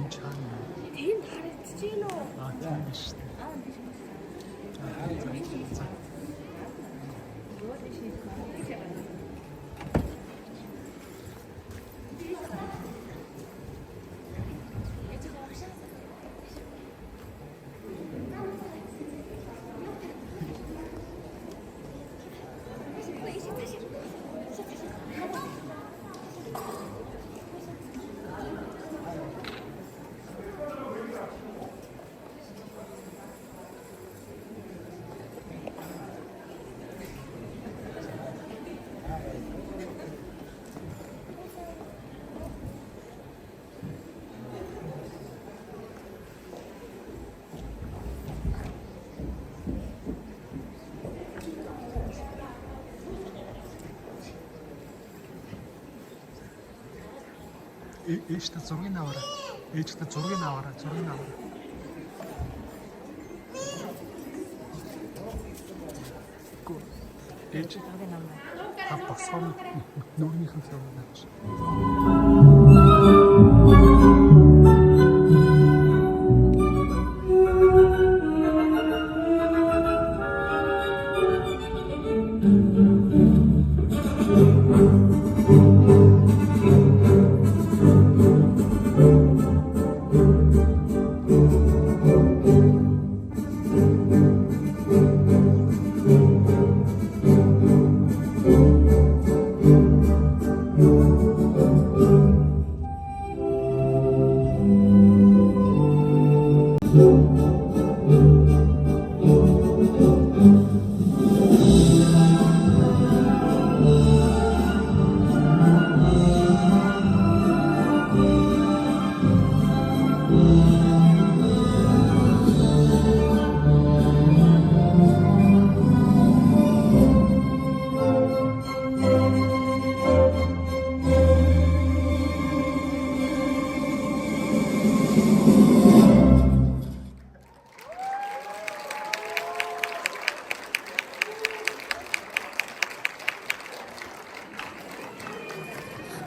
Тийм харагдчихээн үү? Тийм шүү дээ. Ээжтэй зургийг аваарай. Ээжтэй зургийг аваарай. Ээж та босгоно нүрийнхэн зургийг аваач.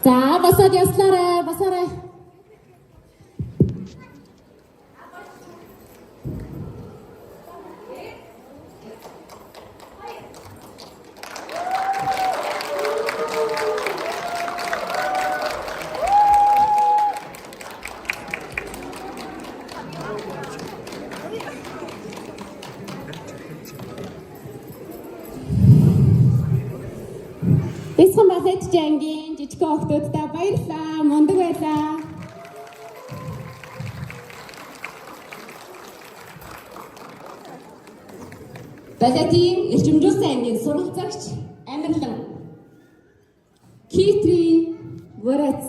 За, басаад яслаарай. Бисхан басад жангийн жижиг охтуудтай баярлалаа. Мундаг байлаа. Балетийн эрчимжүүлсэн ангийн суралцагч Амирлан Китри Ворац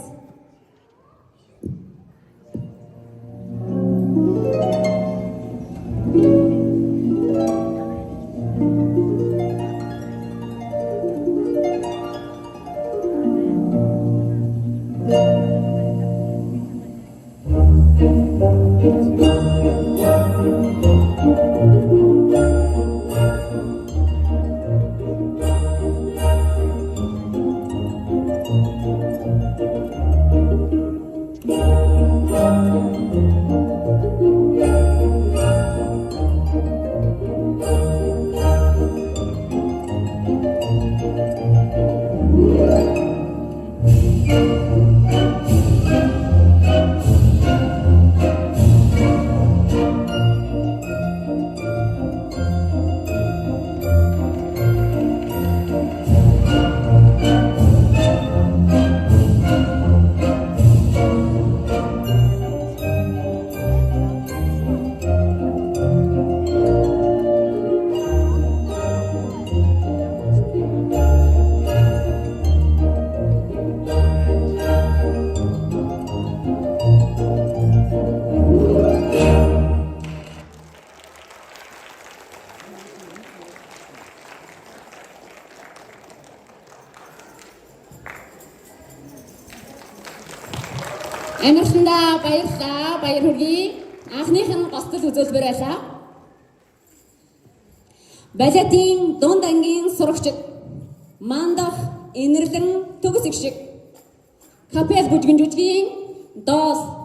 Амирландаа баярлалаа. Баяр хүргэе. Анхных нь гостол үзүүлбэр байлаа. Балетийн дунд ангийн сурагч Мандах Инэрлэн төгс их шиг Капел бүжгэн жүжигийн доос